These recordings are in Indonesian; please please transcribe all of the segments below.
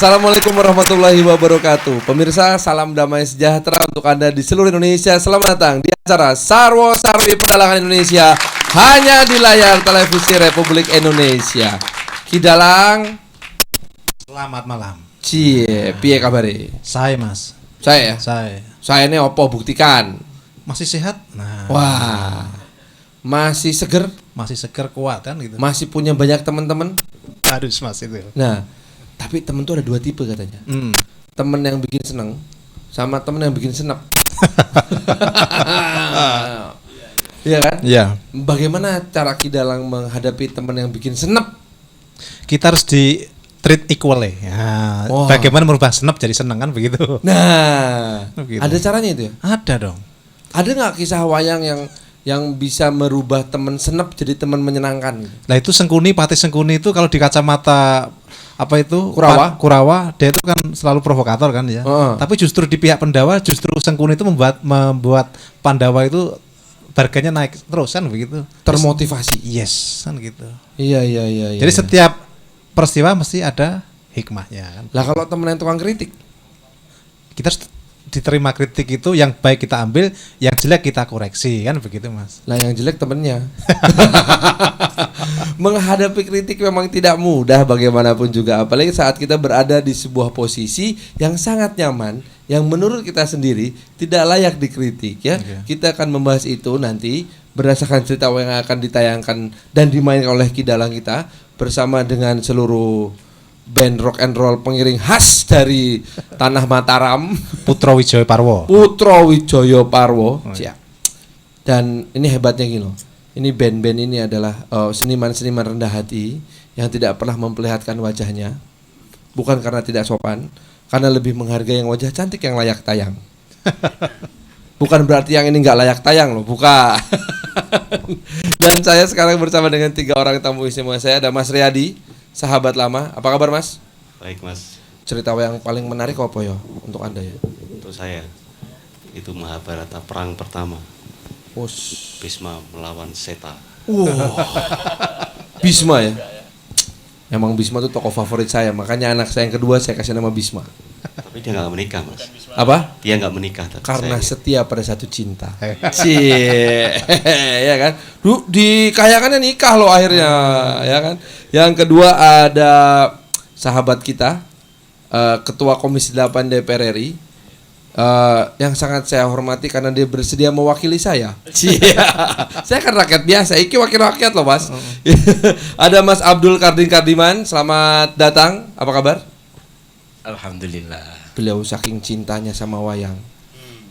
Assalamualaikum warahmatullahi wabarakatuh. Pemirsa, salam damai sejahtera untuk Anda di seluruh Indonesia. Selamat datang di acara Sarwo Sarwi Pedalangan Indonesia hanya di layar televisi Republik Indonesia. Kidalang, selamat malam. Cie, piye kabare? Saya Mas. Saya. Saya ini opo buktikan. Masih sehat? Nah. Wah. Masih seger? Masih seger, kuat kan gitu. Masih punya banyak teman-teman? Harus Mas itu. Nah, tapi temen tuh ada dua tipe katanya. Temen yang bikin seneng sama temen yang bikin senep. Iya kan? Iya. Bagaimana cara Kidalang menghadapi temen yang bikin senep? Kita harus di treat equally. Ya, bagaimana merubah senep jadi seneng kan begitu. Nah, begitu. Ada caranya itu ya? Ada dong. Ada nggak kisah wayang yang bisa merubah temen senep jadi temen menyenangkan? Nah itu Sengkuni, Patih Sengkuni itu kalau di kacamata apa itu Kurawa, dia itu kan selalu provokator kan ya. Tapi justru di pihak Pandawa justru Sengkuni itu membuat Pandawa itu harganya naik terus kan begitu. Termotivasi. Yes, kan gitu. Iya. Jadi setiap peristiwa mesti ada hikmahnya kan. Lah kalau temen yang tukang kritik, kita harus diterima kritik itu, yang baik kita ambil, yang jelek kita koreksi kan begitu Mas. Lah yang jelek temennya. Menghadapi kritik memang tidak mudah bagaimanapun juga, apalagi saat kita berada di sebuah posisi yang sangat nyaman, yang menurut kita sendiri tidak layak dikritik ya. Okay. Kita akan membahas itu nanti berdasarkan cerita yang akan ditayangkan dan dimainkan oleh Kidalang kita bersama dengan seluruh band rock and roll pengiring khas dari tanah Mataram, Putra Wijaya Parwo. Siap. Dan ini hebatnya gini loh. Ini band-band ini adalah seniman-seniman rendah hati yang tidak pernah memperlihatkan wajahnya. Bukan karena tidak sopan, karena lebih menghargai yang wajah cantik yang layak tayang. Bukan berarti yang ini nggak layak tayang loh, bukan. Dan saya sekarang bersama dengan 3 orang tamu istimewa saya. Ada Mas Riyadi, sahabat lama. Apa kabar Mas? Baik Mas. Cerita yang paling menarik apa ya untuk Anda ya? Untuk saya itu Mahabharata perang pertama. Bhisma melawan Seta. Bhisma ya. Emang Bhisma itu tokoh favorit saya, makanya anak saya yang kedua saya kasih nama Bhisma. Tapi dia nggak menikah Mas. Apa? Dia nggak menikah. Karena setia pada satu cinta. Cie, ya kan? Dikayakannya nikah loh akhirnya, ya kan? Yang kedua ada sahabat kita, Ketua Komisi 8 DPR RI, yang sangat saya hormati karena dia bersedia mewakili saya. Saya kan rakyat biasa, iki wakil rakyat loh Mas. Ada Mas Abdul Kardiman, selamat datang. Apa kabar? Alhamdulillah. Beliau saking cintanya sama wayang,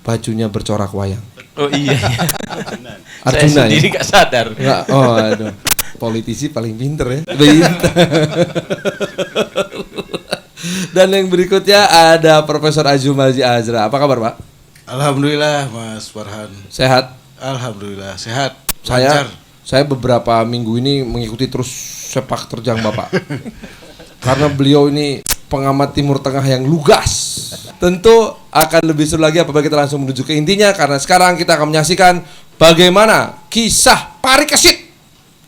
bajunya bercorak wayang. Oh iya. Arjuna. Saya sendiri gak sadar. Nggak, aduh. Politisi paling pinter ya. Dan yang berikutnya ada Profesor Azumardi Azra. Apa kabar Pak? Alhamdulillah Mas Farhan. Sehat? Alhamdulillah sehat. Saya beberapa minggu ini mengikuti terus sepak terjang Bapak. Karena beliau ini pengamat Timur Tengah yang lugas. Tentu akan lebih seru lagi apabila kita langsung menuju ke intinya, karena sekarang kita akan menyaksikan bagaimana kisah Parikesit.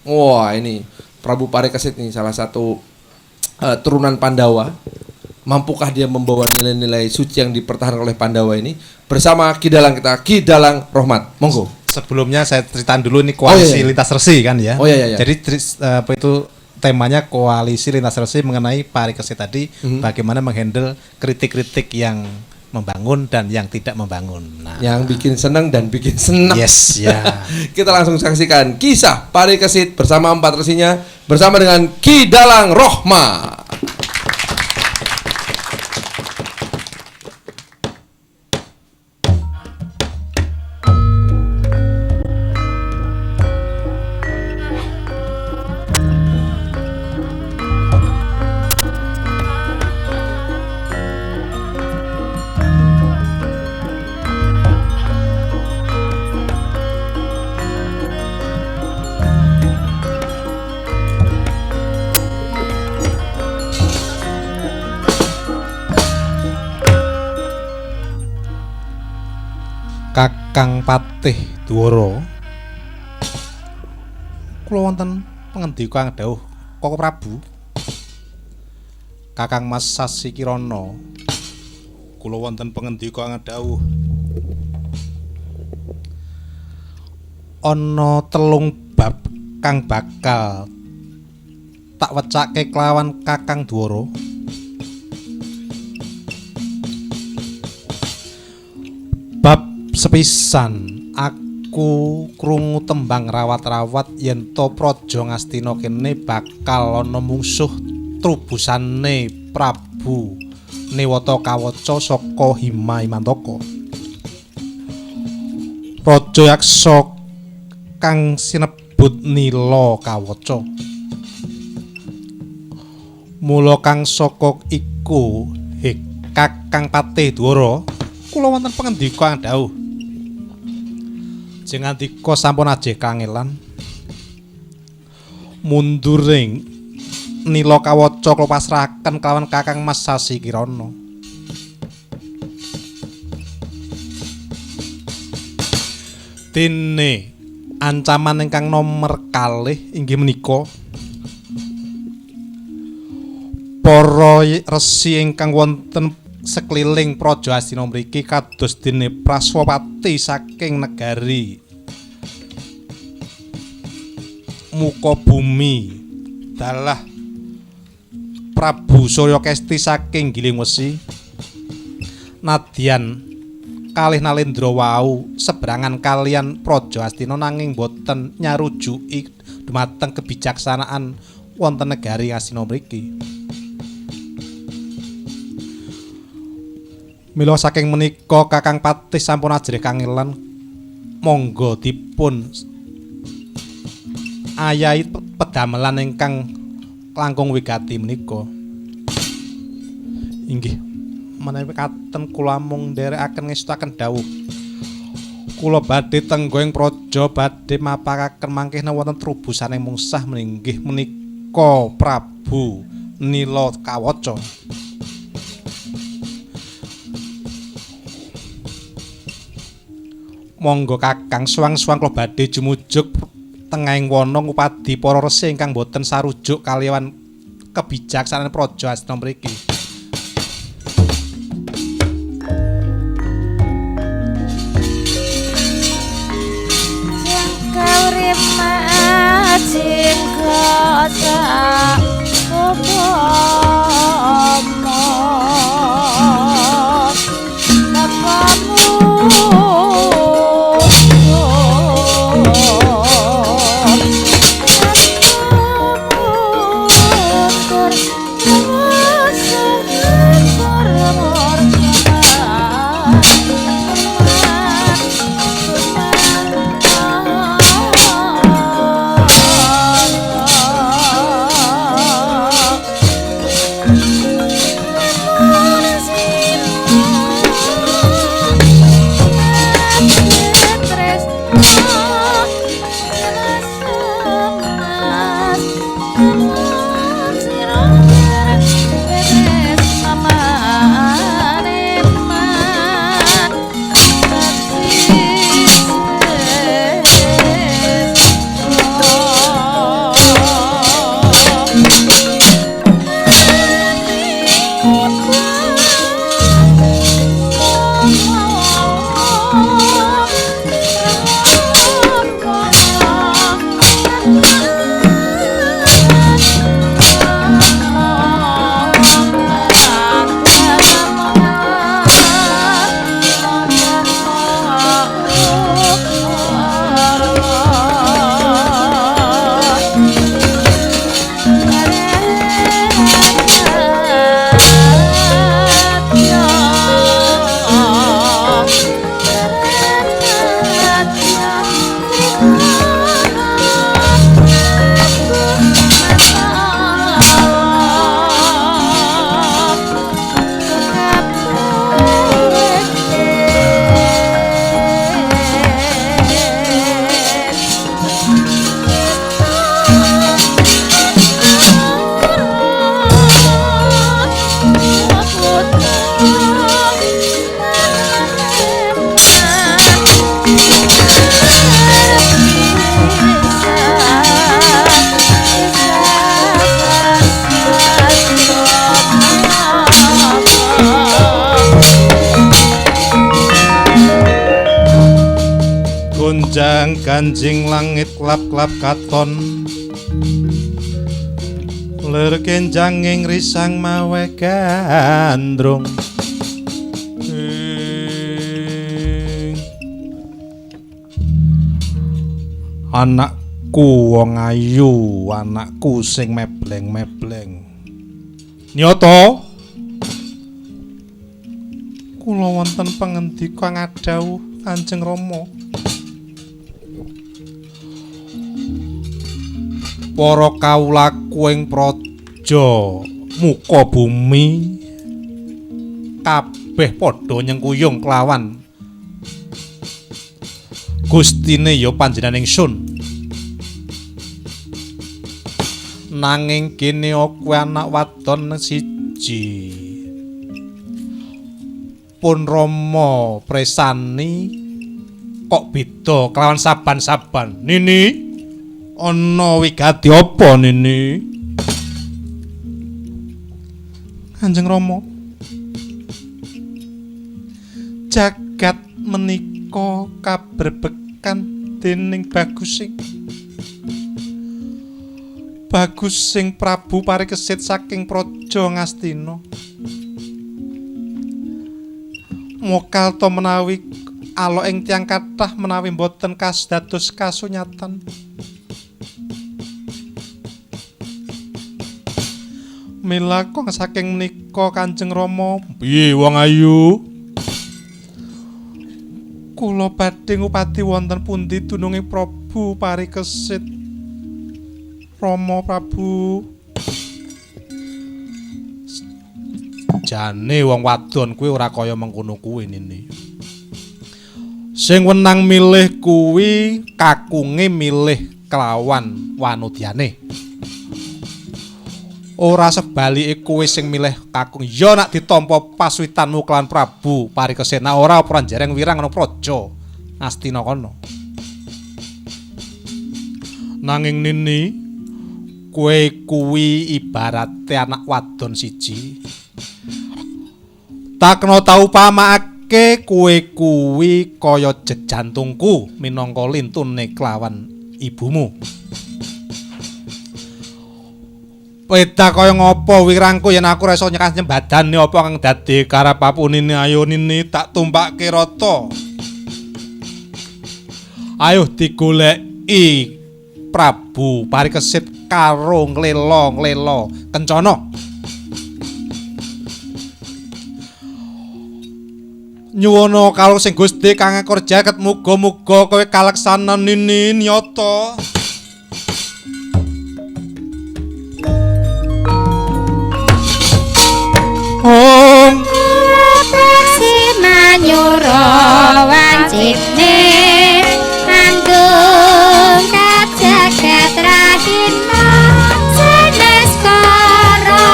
Wah, ini Prabu Parikesit ini salah satu turunan Pandawa. Mampukah dia membawa nilai-nilai suci yang dipertahankan oleh Pandawa ini bersama Kidalang kita, Kidalang Rohmat. Monggo. Sebelumnya saya ceritain dulu ini koalisi lintas resi kan ya. Jadi apa itu temanya koalisi lintas resi mengenai Parikesit tadi, bagaimana menghandle kritik-kritik yang membangun dan yang tidak membangun. Nah, yang bikin senang dan bikin senang. Yes, ya. Kita langsung saksikan kisah Parikesit bersama 4 resinya bersama dengan Kidalang Rohmat. Kakang Patih Dwara kula wonten pangendika dawuh Koko Prabu, Kakang Mas Sasi Kirana, kula wonten pangendika ngedhawuh. Ana 3 bab kang bakal tak wecake kelawan Kakang Dwara. Bab sepisan aku krungu tembang rawat-rawat yen to praja Ngastina kene bakal ana mungsuh trubusane Prabu Niwata Kawaca saka Himantaka. Raja yaksa kang sinebut Nila Kawaca. Mula kang saka iku Kakang Patih Dwara kula wonten pangendika dawuh. Jengandika sampun ajih kangelan. Munduring Nila Kawaca kula pasrahaken kelawan Kakang Mas Sasi Kirana. Dene ancaman ingkang nomer kalih inggih menika para resi ingkang wonten sekeliling praja Astina mriki kados dene Praswapati saking negari muka bumi dalah Prabu Surya Kesti saking Giling Wesi nadyan kalih Nalendra wau seberangan kalian praja Astina nanging boten nyarujuki dumateng kebijaksanaan wonten negari Astina mriki. Mila saking menika Kakang Patih sampun ajrih kangelan, monggo dipun ayahi pedamelan ingkang langkung wigati menika. Inggih menawi katen kula mung nderekaken ngestakaken dawuh. Kula badhe tenggoing praja badhe mapakaken mangkihna wonten trubusaning mungsah meninggih menika Prabu Nila Kawaca. Monggo Kakang suwang-suwang kula badhe jumujuk tengahing wana ngupadi para resi ingkang boten sarujuk kaliyan kebijaksanaan praja Astina mriki. Urip majing kosa upomo bapamu Kang ganjing langit klap-klap katon lir kenjanging risang mawe gandrung anakku wong ayu anakku sing mebleng-mebleng nyata kula wonten pangendika ngadhawuh Kanjeng Rama para kawulaku ing praja muka bumi kabeh padha nyengkuyung kelawan Gustine ya panjenengan ingsun nanging kene kowe anak wadon siji pun Rama presani kok beda kelawan saban-saban Nini ana wigati apa Nini Kanjeng Rama jagat menika kaberbekan dening Bagusing Prabu Parikesit saking praja Ngastina mokal to menawi ala ing tiyang kathah menawi boten dados kasunyatan mila kong saking menika Kanjeng Rama piye wong ayu kula badhe ngupati wonten pundi dununging Prabu Parikesit Rama Prabu jane wong wadon kuwi ora kaya mengkono kuwi Nini sing wenang milih kuwi kakunge milih kelawan wanudyane ora sebalike kowe sing milih kakung ya nak ditampa pasuwitanmu kelawan Prabu Parikesit ora pranjareng wirang ana praja Astina kono nanging Nini kowe kuwi ibarate anak wadon siji tak kena tau pamakake kowe kuwi kaya jejantungku minangka lintune kelawan ibumu Peda kaya ngopo wirangku yen aku reso nyekas nyembadane apa kang dadi karapapunine ayo Nini tak tumpakke rata. Ayo digoleki Prabu Parikesit karo nglelo-nglelo kencana. Nyuwuna karo sing Gusti kang akur jagat muga-muga kowe kaleksanan Nini nyata. Om Simanyura wancine andung kajagat rahina seneskara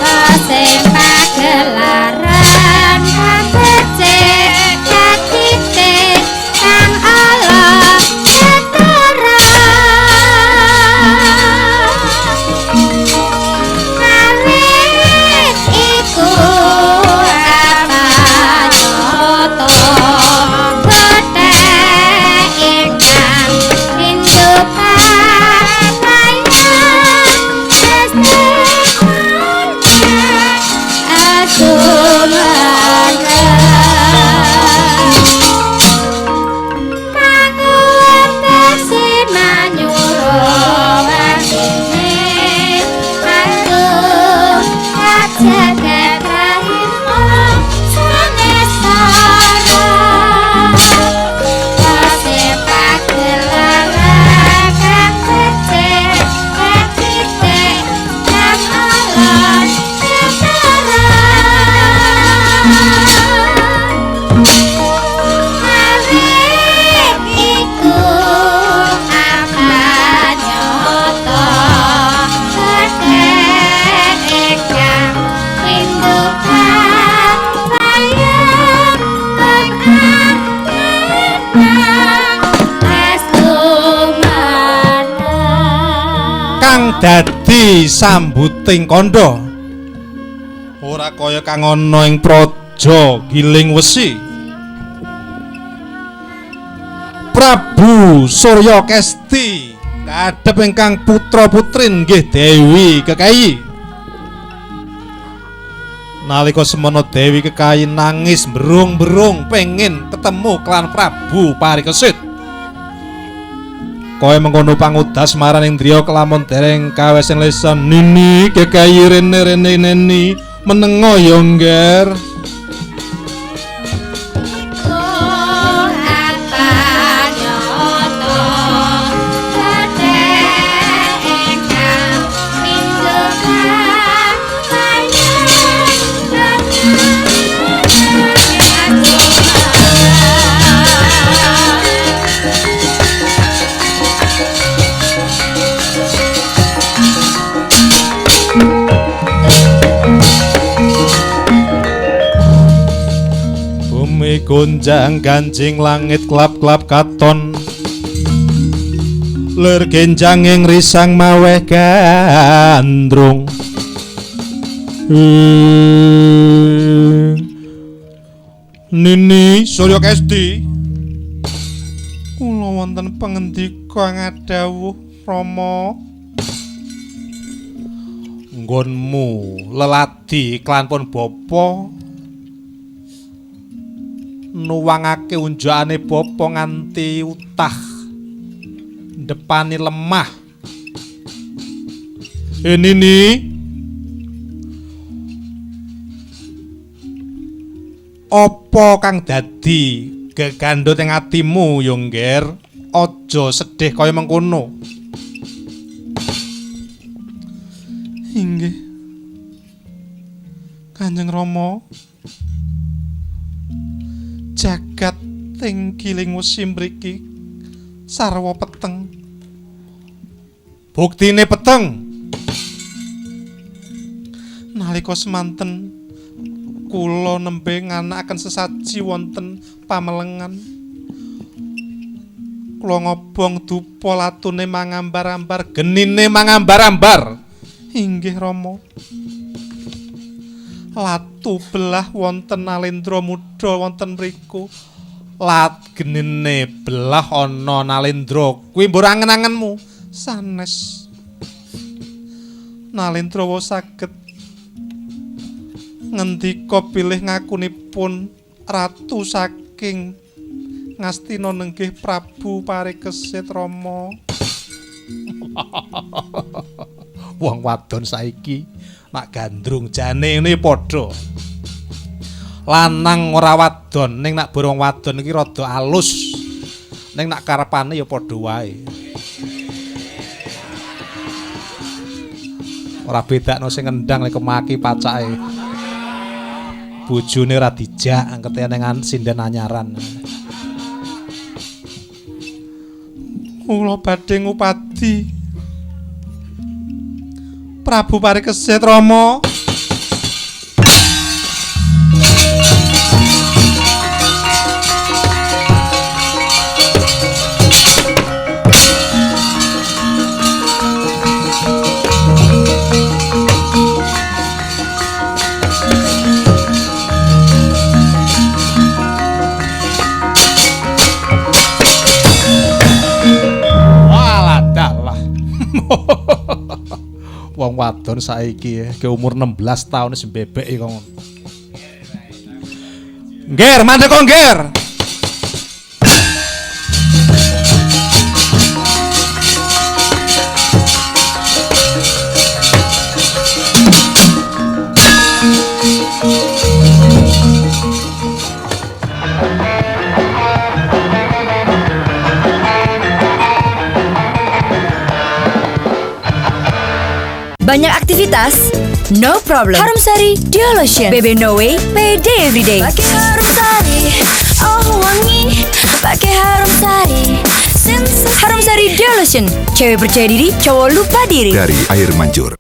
kasih pagelaran kabecik katite kang Allah setara dadi sambuting kandha ora kaya kang ana ing praja giling wesi Prabu Surya Kesti kadhep ingkang putra putrin nggih Dewi Kekayi. Nalika semana Dewi Kekayi nangis berung-berung pengin ketemu klan Prabu Parikesit. Kaya mengkono pangudas marang Indriya kelamun dereng kawesen lesan Nini Kekayi rene-rene neni menengo ya ngger. Gonjang ganjing langit klap-klap katon ler genjang ing risang maweh gandrung Nini Surya Kesti kula wonten pangendika ngadhawuh Rama nggonmu leladi klanpun bapa nuwangake unjakane bapa nganti utah depani lemah. Nini apa kang dadi gegandhut ing atimu ya ngger aja sedih kaya mengkono. Inggih Kanjeng Rama, jagat ing giling wesi mriki sarwa peteng. Buktine peteng. Nalika semanten kula nembe nganakaken sesaji wonten pamelengan. Kula ngobong dupa latune mangambar-ambar, genine mangambar-ambar. Inggih Rama. Latu belah wonten Nalendra muda wonten mriku. Lat genine belah ana Nalendra kuwi mbur angen-angenmu sanes. Nalendra saged ngendika bilih ngakunipun ratu saking Ngastina nenggih Prabu Parikesit Rama. Wong wadon saiki nak gandrung jane ngene padha. Lanang ora wadon, ning nak borong wadon iki rada alus. Ning nak karepane ya padha wae. Ora bedakno sing ngendang nek kemaki pacake. Bojone ora dijak angkete ning sinden anyaran. Kula badhe ngupadi Prabu Parikesit Rama. Wong wadon saiki ke umur 16 tahun wis bebek kok. Ngger, mandek kok ngger. Banyak aktivitas? No problem. Harum Sari Dio Lotion. BB No Way, PD Everyday. Pakai Harum Sari, oh wangi. Pakai Harum Sari. Harum Sari Dio Lotion. Cewek percaya diri, cowok lupa diri. Dari air mancur.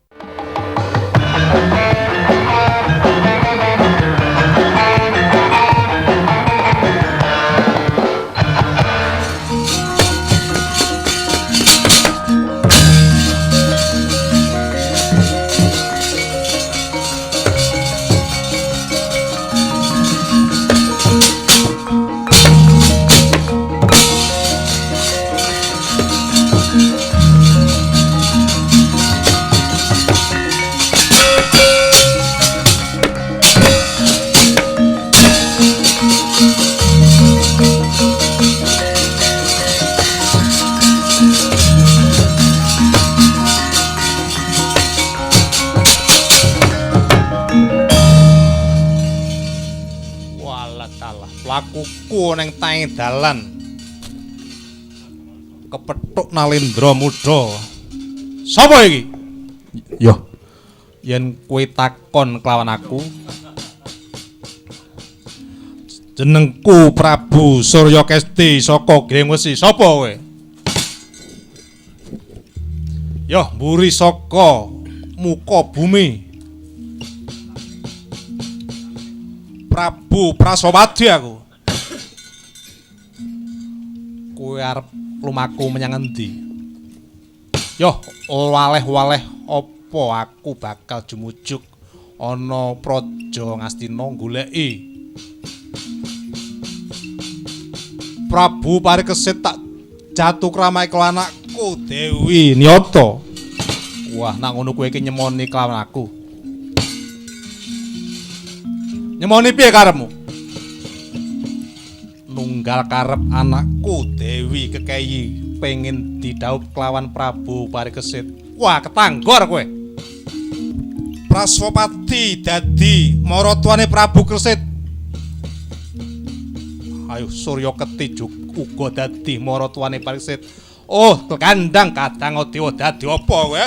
kuku ning tae dalan. Kepethuk Nalendra Muda. Sapa iki? Yo. Yen kowe takon kelawan aku, jenengku Prabu Surya Kesti saka Gring Wesi. Sapa kowe? Yo, mburi saka muka bumi. Prabu Prasowadi aku. Kowe arep lumaku menyang endi? Yo, waleh-waleh apa aku bakal jumujuk ana Praja Ngastina goleki Prabu Parikesit tak jatuh kramae kelawan anakku Dewi Nyata. Wah, nak ngono kowe iki nyemoni kelawan aku. Nyemoni piye karepmu? Nunggal karep anakku Dewi Kekeyi pengen didhaup kelawan Prabu Parikesit. Wah, ketanggor kowe. Praswapati dadi maratuane Prabu Kesit. Ayo Surya Keti uga dadi maratuane Parikesit. Oh, kandang kadang dewa dadi apa kowe?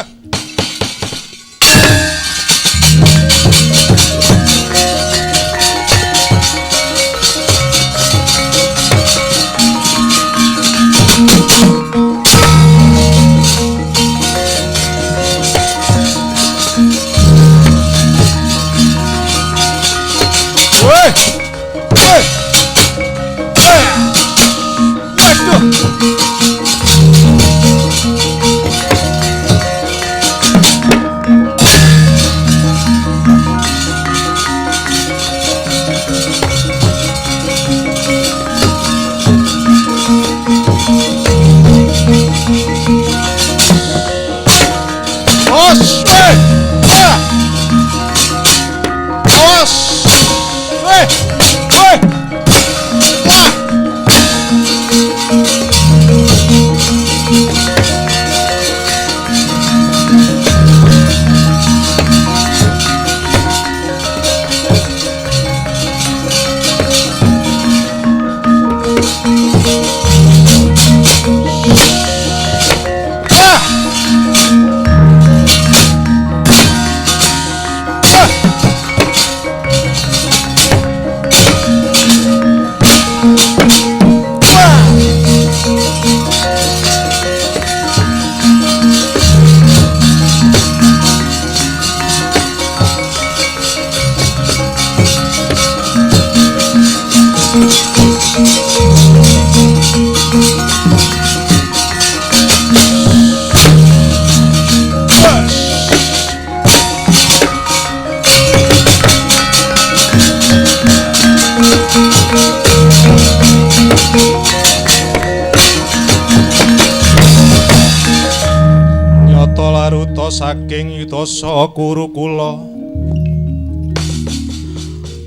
Saking yudhasa kurukula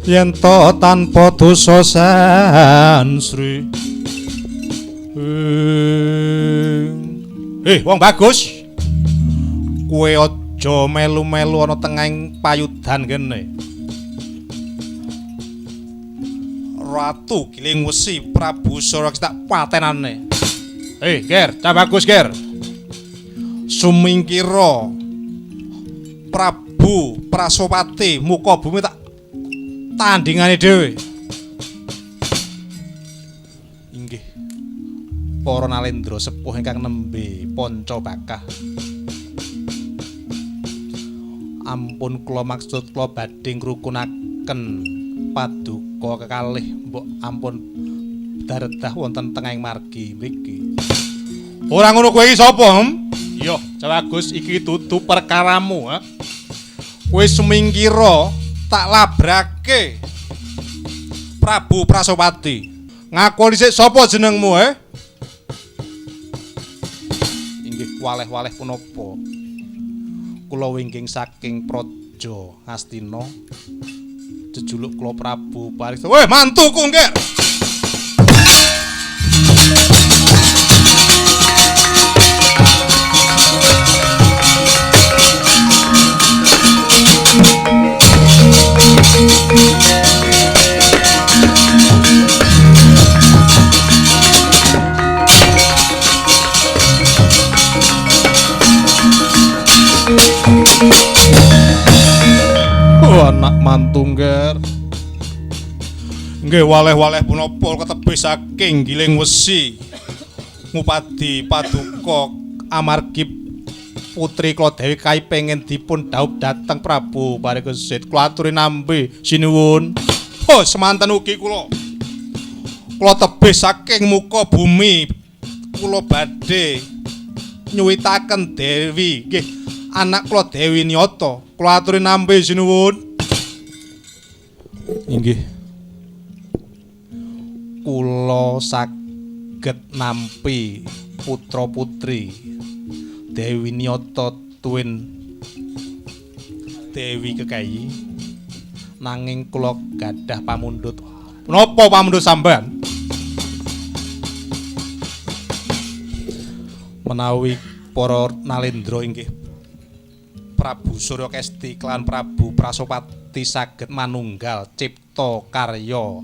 yen to tanpa dosa sansri. Wong bagus, kowe aja melu-melu ana tengahing payudan kene. Ratu Giling Wesi Prabu Surya tak patenane. Ger, cah bagus ger. Sumingkira Prabu Prasopati muka bumi tak tandingane dhewe. Inggih para Nalendra sepuh ingkang nembe panca bakah. Ampun kula maksud kula badhe ngrukunaken paduka kekalih mbok ampun daredah wonten tengahing margi mriki. Ora ngono kowe iki sapa? Yo, Bagus iki dudu perkaramu, ha. Kowe sumingkira tak labrake Prabu Prasopati. Ngaku dhisik sapa jenengmu, he? Inggih waleh-waleh punapa? Kula wingking saking Praja Ngastina. Jejuluk kula Prabu Parikesit. Weh, mantuku nggih. anak mantungger. Nggih waleh-waleh punapa ketebih saking giling wesi. Ngupadi paduka amargi putri kula Dewi Kai pengen dipun dhaup dhateng Prabu Parikesit. Kula aturi nambe sinuwun. Oh, semanten ugi kula tebih saking muka bumi kula badhe nyuwitaken Dewi nggih anak kula Dewi Nyata. Kula aturi nambe sinuwun. Inggih. Kula saged nampi putra putri Dewi Nyata tuwin Dewi Kekayi nanging kula gadah pamundhut. Menapa pamundhut sampean? Menawi para nalendra inggih Prabu Surya Kesti kelan Prabu Prasopati saged manunggal cipta karya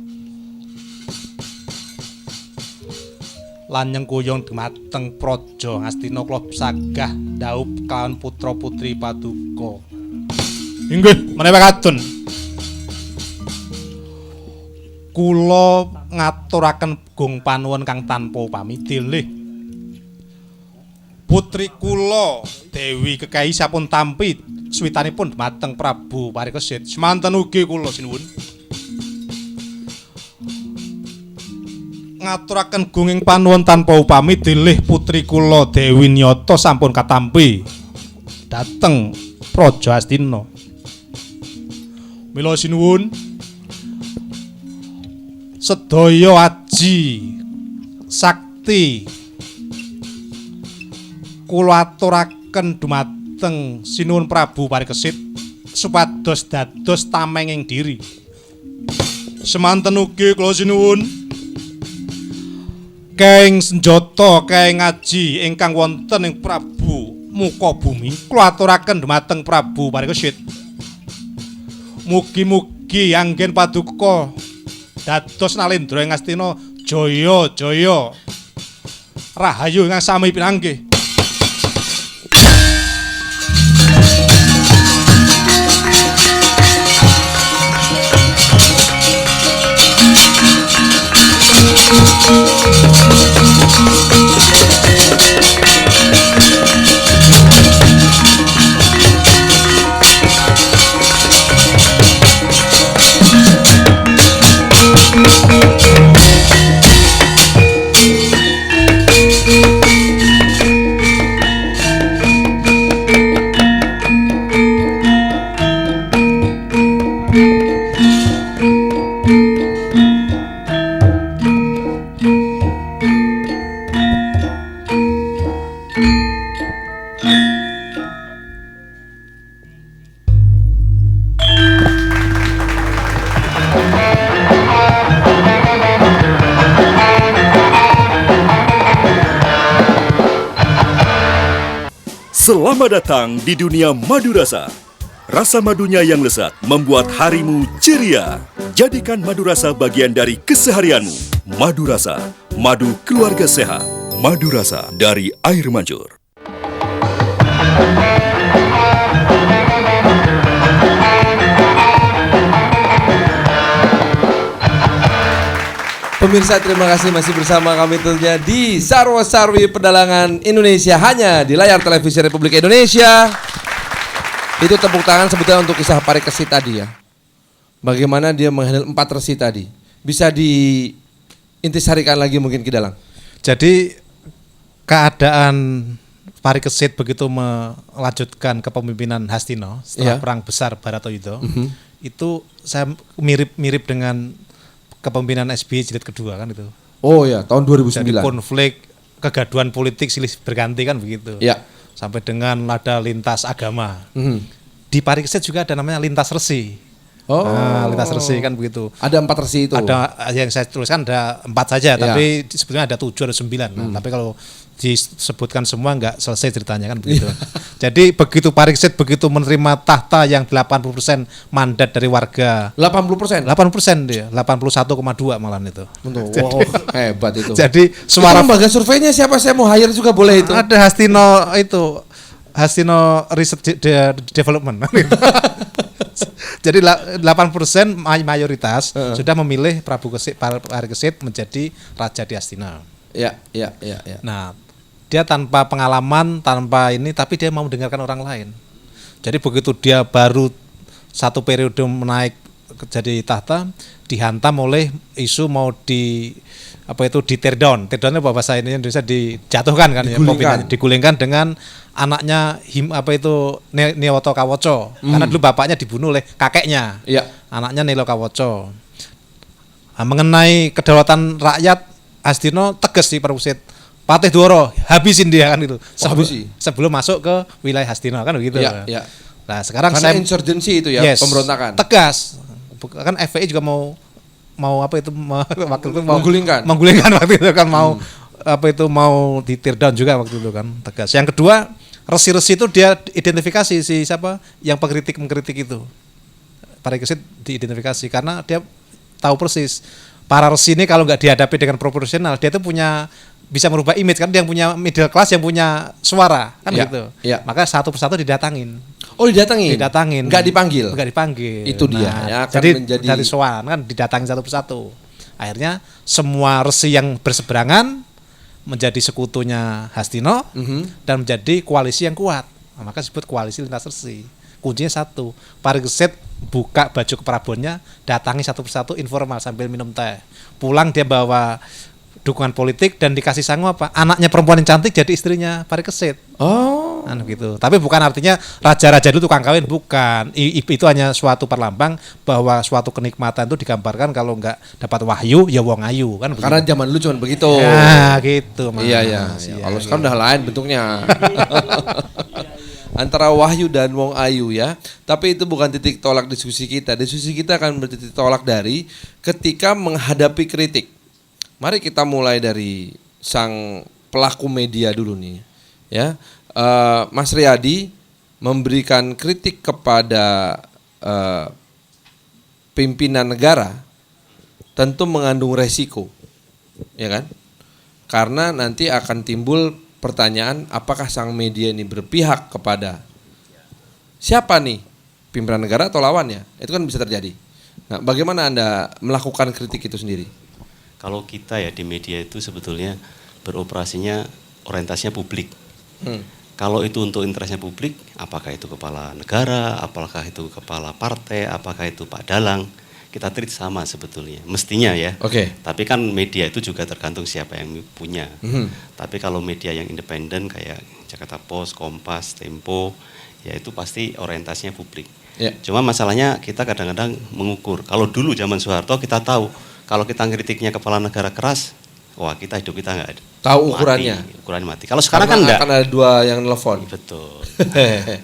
lan nyengkuyung dhumateng praja Ngastina kula sagah dhaup kawan putra putri paduka. Inggih menawi kadun kula ngaturaken gung panuwun kang tanpa upami dilih putri kula Dewi Kekayi sampun tampi switanipun dhumateng Prabu Parikesit. Semanten ugi kula sinuwun ngaturaken gunging panuwun tanpa upami dilih putri kula Dewi Nyata sampun katampi dhateng praja Astina. Mila sinuwun sedaya aji sakti kula aturaken dumateng sinuwun Prabu Parikesit supados dados tamenging diri. Semanten ugi kula sinuwun keng senjata keng aji ingkang wonten ing Prabu muka bumi kula aturaken dumateng Prabu Parikesit. Mugi-mugi anggen paduka dados nalendra ing Astina jaya-jaya rahayu ingkang sami pinanggih. Selamat datang di dunia madu rasa. Rasa madunya yang lezat membuat harimu ceria. Jadikan madu rasa bagian dari keseharianmu. Madu rasa, madu keluarga sehat. Madu rasa dari air mancur. Pemirsa, terima kasih masih bersama kami tentunya di Sarwa Sarwi Pedalangan Indonesia hanya di layar televisi Republik Indonesia. Itu tepuk tangan sebetulnya untuk kisah Parikesit tadi ya. Bagaimana dia menghandle 4 resi tadi. Bisa diintisarikan lagi mungkin Ki Dalang. Jadi keadaan Parikesit begitu melanjutkan kepemimpinan Hastina setelah perang besar Baratayuda, itu saya mirip dengan kepemimpinan SBY jilid kedua kan itu. Oh ya, tahun 2009. Jadi konflik, kegaduhan politik silih berganti kan begitu. Ya. Sampai dengan ada lintas agama. Di Parikesit juga ada namanya lintas resi. Oh. Nah, lintas resi kan begitu. Ada 4 resi itu. Ada yang saya tuliskan ada 4 saja, tapi sebetulnya ada 7 ada 9. Nah, tapi kalau disebutkan semua nggak selesai ceritanya kan begitu. Jadi begitu Parikesit begitu menerima tahta yang 80% mandat dari warga. 80%? 80% dia, 81,2 malah itu. Wow, hebat itu. Jadi suara lembaga surveinya siapa, saya mau hire juga boleh itu. Ada Hastino Research Development. Jadi 8% mayoritas sudah memilih Pari Kesit menjadi raja di Hastina. Ya. Nah, dia tanpa pengalaman, tanpa ini, tapi dia mau mendengarkan orang lain. Jadi begitu dia baru satu periode menaik jadi tahta, dihantam oleh isu mau di tear down. Tear down apa bahasa ini Indonesia, dijatuhkan kan, digulingkan dengan anaknya Niwoto Kawoco. Karena dulu bapaknya dibunuh oleh kakeknya. Iya. Anaknya Nilo Kawoco. Nah, mengenai kedaulatan rakyat, Hastina tegas di Perkusit. Patih Dwara habisin dia kan itu. Sebelum masuk ke wilayah Hastina kan begitu. Iya. Nah, sekarang karena insurgensi itu ya, pemberontakan. Tegas. Kan FPI juga mau waktu itu menggulingkan waktu itu kan mau di tear down juga waktu itu kan, tegas. Yang kedua, resi-resi itu dia identifikasi si siapa yang mengkritik itu. Pari Kesit diidentifikasi karena dia tahu persis para resi ini kalau nggak dihadapi dengan proporsional, dia itu bisa merubah image kan, dia yang punya middle class, yang punya suara kan gitu. Ya. Maka satu persatu didatangin. Oh, didatangin. Nggak dipanggil. Itu dia. Ya, jadi dari soal kan didatangin satu persatu. Akhirnya semua resi yang berseberangan menjadi sekutunya Hastina dan menjadi koalisi yang kuat. Nah, maka disebut koalisi lintas resi. Kuncinya satu, Pari Kesit buka baju keprabonnya, datangi satu persatu informal sambil minum teh. Pulang dia bawa dukungan politik dan dikasih sangu apa? Anaknya perempuan yang cantik jadi istrinya Pari Kesit. Oh, gitu. Tapi bukan artinya raja-raja itu tukang kawin, bukan. Itu hanya suatu perlambang bahwa suatu kenikmatan itu digambarkan kalau nggak dapat wahyu ya wong ayu kan. Karena zaman dulu cuma begitu. Ya, gitu. Mas. Iya. Kalau sekarang udah lain bentuknya. Antara wahyu dan wong ayu ya. Tapi itu bukan titik tolak diskusi kita. Diskusi kita akan bertitik tolak dari ketika menghadapi kritik. Mari kita mulai dari sang pelaku media dulu nih, ya. Mas Riyadi memberikan kritik kepada pimpinan negara, tentu mengandung resiko, ya kan? Karena nanti akan timbul pertanyaan, apakah sang media ini berpihak kepada siapa nih, pimpinan negara atau lawannya? Itu kan bisa terjadi. Nah, bagaimana Anda melakukan kritik itu sendiri? Kalau kita ya di media itu sebetulnya beroperasinya orientasinya publik. Kalau itu untuk interestnya publik, apakah itu kepala negara, apakah itu kepala partai, apakah itu Pak Dalang, kita treat sama sebetulnya, mestinya ya. Oke. Tapi kan media itu juga tergantung siapa yang punya. Tapi kalau media yang independen kayak Jakarta Post, Kompas, Tempo, ya itu pasti orientasinya publik. Yeah. Cuma masalahnya kita kadang-kadang mengukur. Kalau dulu zaman Soeharto kita tahu, kalau kita kritiknya kepala negara keras, wah hidup kita nggak ada. Tahu ukurannya. Ukuran mati. Kalau sekarang kan enggak. Kan ada dua yang nelfon. Betul.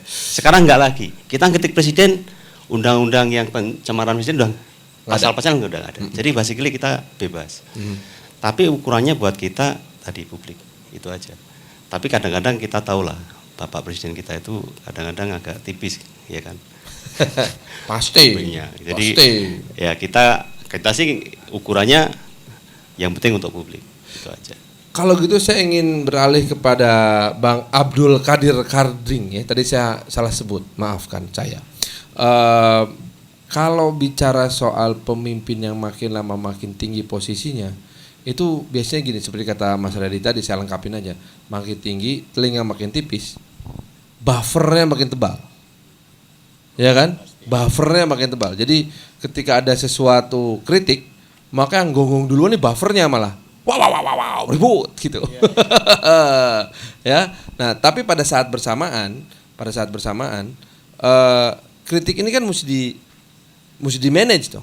Sekarang enggak lagi. Kita kritik presiden, undang-undang yang pencemaran presiden udah pasal-pasal udah nggak ada. Jadi basically kita bebas. Tapi ukurannya buat kita tadi publik itu aja. Tapi kadang-kadang kita tahulah Bapak Presiden kita itu kadang-kadang agak tipis, ya kan? Pasti. Jadi ya kita sih ukurannya yang penting untuk publik itu aja. Kalau gitu saya ingin beralih kepada Bang Abdul Qadir Karding ya. Tadi saya salah sebut, maafkan saya. Kalau bicara soal pemimpin yang makin lama makin tinggi posisinya, itu biasanya gini, seperti kata Mas Riyadi tadi, saya lengkapin aja. Makin tinggi, telinga makin tipis, buffernya makin tebal. Ya kan? Buffernya makin tebal. Jadi ketika ada sesuatu kritik, maka yang gonggong duluan nih buffernya malah. Wow, ribut gitu. Ya. Nah, tapi pada saat bersamaan, kritik ini kan mesti di manage dong.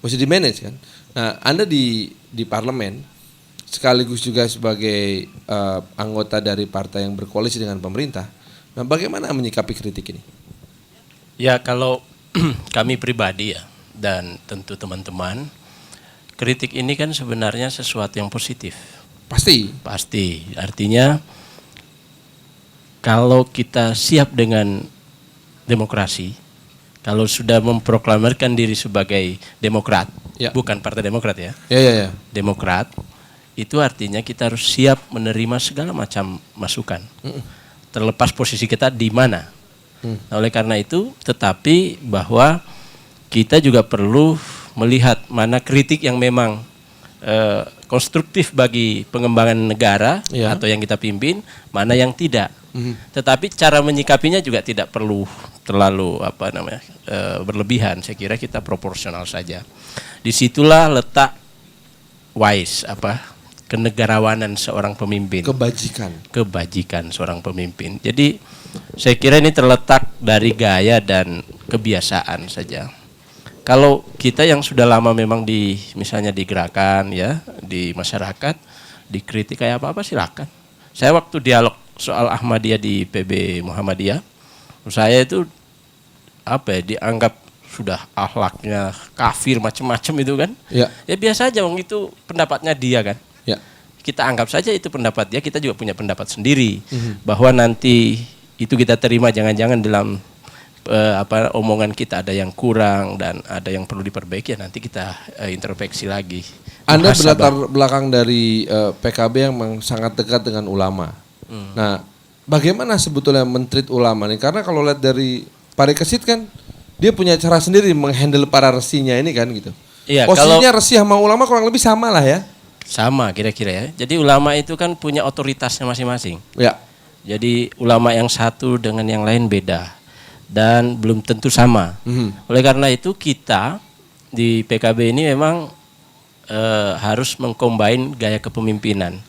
Mesti di manage kan. Nah, Anda di parlemen sekaligus juga sebagai anggota dari partai yang berkoalisi dengan pemerintah. Nah, bagaimana menyikapi kritik ini? Ya, kalau kami pribadi ya, dan tentu teman-teman, kritik ini kan sebenarnya sesuatu yang positif. Pasti. Artinya kalau kita siap dengan demokrasi, kalau sudah memproklamirkan diri sebagai demokrat, ya. Bukan partai Demokrat ya. Ya. Demokrat, itu artinya kita harus siap menerima segala macam masukan. Terlepas posisi kita di mana. Nah, oleh karena itu, tetapi bahwa kita juga perlu melihat mana kritik yang memang konstruktif bagi pengembangan negara atau yang kita pimpin, mana yang tidak. Tetapi cara menyikapinya juga tidak perlu terlalu berlebihan. Saya kira kita proporsional saja. Disitulah letak wise kenegarawanan seorang pemimpin. Kebajikan seorang pemimpin. Jadi saya kira ini terletak dari gaya dan kebiasaan saja. Kalau kita yang sudah lama memang misalnya digerakkan ya di masyarakat, dikritik kayak apa silakan. Saya waktu dialog soal Ahmadiyah di PB Muhammadiyah, saya itu dianggap sudah akhlaknya kafir macam-macam itu kan. Ya biasa aja, itu pendapatnya dia kan. Ya. Kita anggap saja itu pendapat dia, kita juga punya pendapat sendiri. Bahwa nanti itu kita terima, jangan-jangan dalam omongan kita ada yang kurang dan ada yang perlu diperbaiki, ya nanti kita introspeksi lagi. Anda berlatar belakang dari PKB yang sangat dekat dengan ulama. Nah, bagaimana sebetulnya mentreat ulama nih? Karena kalau lihat dari Parikesit kan, dia punya cara sendiri menghandle para resinya ini kan gitu. Iya, posisinya resi sama ulama kurang lebih sama lah ya. Sama kira-kira ya. Jadi ulama itu kan punya otoritasnya masing-masing. Ya. Jadi ulama yang satu dengan yang lain beda dan belum tentu sama. Oleh karena itu kita di PKB ini memang harus mengcombine gaya kepemimpinan,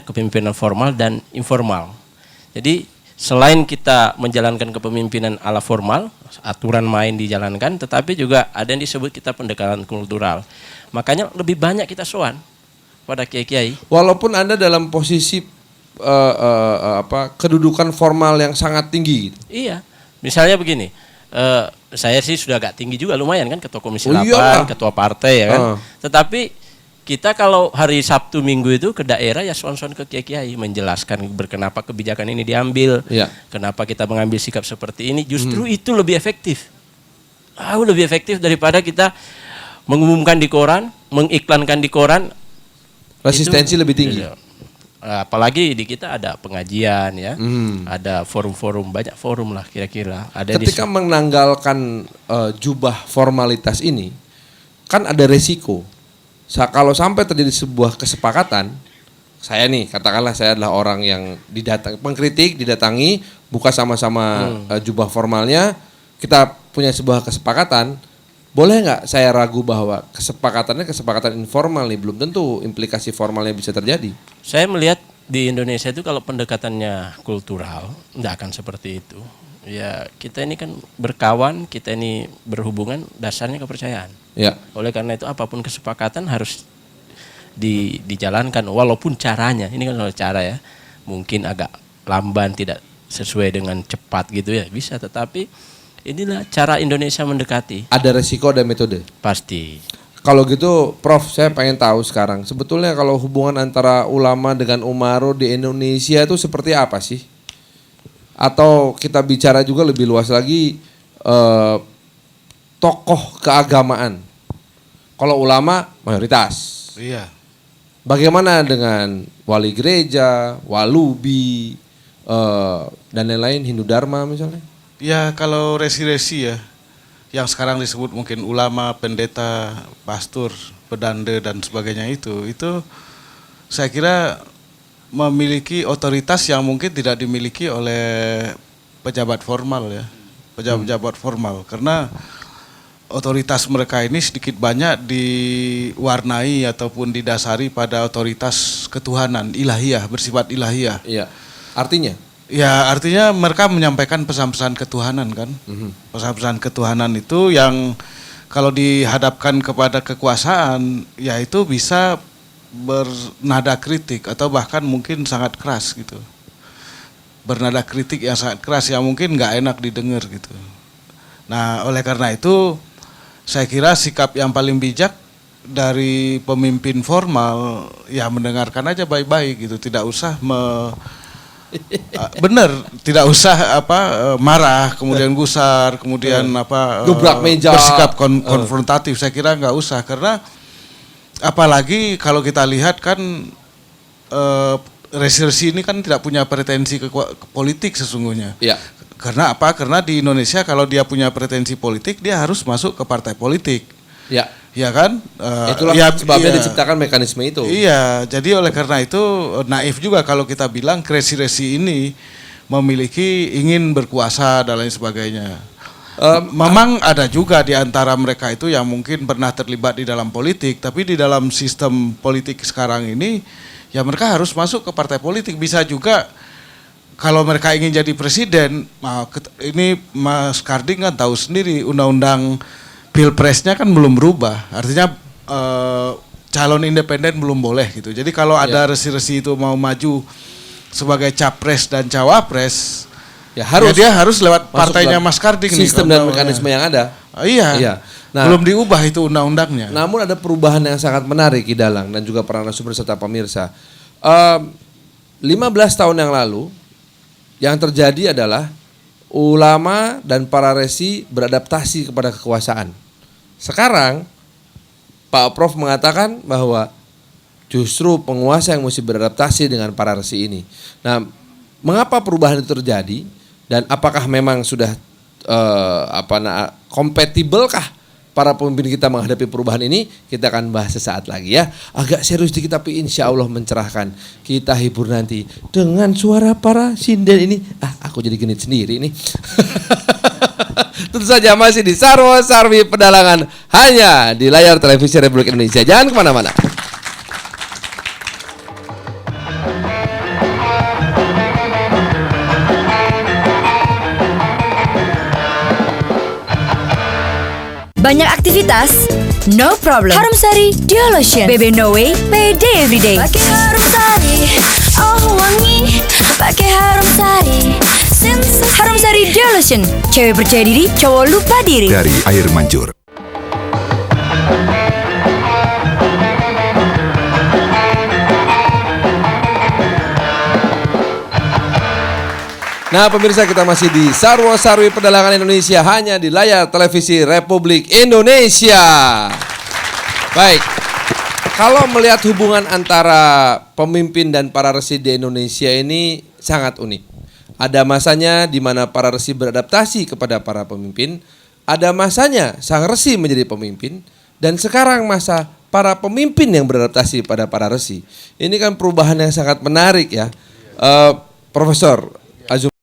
kepemimpinan formal dan informal. Jadi selain kita menjalankan kepemimpinan ala formal, aturan main dijalankan, tetapi juga ada yang disebut kita pendekatan kultural. Makanya lebih banyak kita sowan pada kiai-kiai. Walaupun Anda dalam posisi kedudukan formal yang sangat tinggi gitu. Iya. Misalnya begini, saya sih sudah agak tinggi juga, lumayan kan, ketua komisi 8, ketua partai ya kan. Tetapi kita kalau hari Sabtu Minggu itu ke daerah ya sowan-sowan ke kiai-kiai menjelaskan berkenapa kebijakan ini diambil, kenapa kita mengambil sikap seperti ini. Justru itu lebih efektif. Lebih efektif daripada kita mengumumkan di koran, mengiklankan di koran. Resistensi itu lebih tinggi. Apalagi di kita ada pengajian ya, ada forum-forum, banyak forum lah kira-kira. Ketika menanggalkan jubah formalitas ini, kan ada resiko. Kalau sampai terjadi sebuah kesepakatan, saya nih katakanlah saya adalah orang yang pengkritik didatangi, buka sama-sama jubah formalnya, kita punya sebuah kesepakatan, boleh nggak saya ragu bahwa kesepakatannya kesepakatan informal nih, belum tentu implikasi formalnya bisa terjadi. Saya melihat di Indonesia itu kalau pendekatannya kultural, nggak akan seperti itu. Ya kita ini kan berkawan, kita ini berhubungan, dasarnya kepercayaan. Ya. Oleh karena itu apapun kesepakatan harus dijalankan, walaupun caranya, ini kan soal cara ya, mungkin agak lamban, tidak sesuai dengan cepat gitu ya, bisa, tetapi inilah cara Indonesia mendekati. Ada resiko, ada metode? Pasti. Kalau gitu Prof, saya pengen tahu sekarang, sebetulnya kalau hubungan antara ulama dengan umaro di Indonesia itu seperti apa sih? Atau kita bicara juga lebih luas lagi, tokoh keagamaan. Kalau ulama mayoritas. Iya. Bagaimana dengan wali gereja, walubi, dan lain-lain, Hindu Dharma misalnya? Ya kalau resi-resi ya, yang sekarang disebut mungkin ulama, pendeta, pastor, pedande dan sebagainya itu saya kira memiliki otoritas yang mungkin tidak dimiliki oleh pejabat formal ya, pejabat formal, karena otoritas mereka ini sedikit banyak diwarnai ataupun didasari pada otoritas ketuhanan, ilahiyah, bersifat ilahiyah. Iya. Artinya? Ya artinya mereka menyampaikan pesan-pesan ketuhanan kan. Pesan-pesan ketuhanan itu yang kalau dihadapkan kepada kekuasaan, ya itu bisa bernada kritik atau bahkan mungkin sangat keras gitu. Bernada kritik yang sangat keras yang mungkin nggak enak didengar gitu. Nah oleh karena itu saya kira sikap yang paling bijak dari pemimpin formal ya mendengarkan aja baik-baik gitu, tidak usah tidak usah marah, kemudian gusar, kemudian gebrak meja, bersikap konfrontatif. Saya kira nggak usah, karena apalagi kalau kita lihat kan resi-resi ini kan tidak punya pretensi ke politik sesungguhnya. Ya. Karena apa? Karena di Indonesia kalau dia punya pretensi politik, dia harus masuk ke partai politik. Ya. Ya kan? Itulah sebabnya diciptakan mekanisme itu. Iya, jadi oleh karena itu naif juga kalau kita bilang resi-resi ini memiliki ingin berkuasa dan lain sebagainya. Memang ada juga di antara mereka itu yang mungkin pernah terlibat di dalam politik, tapi di dalam sistem politik sekarang ini, ya mereka harus masuk ke partai politik. Bisa juga kalau mereka ingin jadi presiden, ini Mas Karding kan tahu sendiri undang-undang Pilpresnya kan belum berubah, artinya calon independen belum boleh gitu. Jadi kalau ada resi-resi itu mau maju sebagai capres dan cawapres, ya dia harus lewat partainya Mas Karding sistem nih, dan mekanisme yang ada. Iya. Nah, belum diubah itu undang-undangnya. Namun ada perubahan yang sangat menarik Ki Dalang dan juga para narasumber serta pemirsa. 15 tahun yang lalu yang terjadi adalah ulama dan para resi beradaptasi kepada kekuasaan. Sekarang Pak Prof mengatakan bahwa justru penguasa yang mesti beradaptasi dengan para resi ini. Nah, mengapa perubahan itu terjadi dan apakah memang sudah kompatibelkah para pemimpin kita menghadapi perubahan ini? Kita akan bahas sesaat lagi ya. Agak serius dikit tapi insya Allah mencerahkan. Kita hibur nanti dengan suara para sinden ini. Aku jadi genit sendiri nih. Tentu saja masih di Sarwo Sarwi Pedalangan hanya di layar televisi Republik Indonesia. Jangan kemana-mana. Banyak aktivitas? No problem. Harum Sari Duo Lotion. BB No Way, PD Everyday. Pakai Harum Sari, oh wangi. Pakai Harum Sari. Harum Sari Duo Lotion. Cewek percaya diri, cowok lupa diri. Dari air mancur. Nah pemirsa, kita masih di Sarwo Sarwi Pedalangan Indonesia hanya di layar televisi Republik Indonesia. Baik, kalau melihat hubungan antara pemimpin dan para resi di Indonesia ini sangat unik. Ada masanya di mana para resi beradaptasi kepada para pemimpin, ada masanya sang resi menjadi pemimpin, dan sekarang masa para pemimpin yang beradaptasi pada para resi. Ini kan perubahan yang sangat menarik ya, Profesor Azum.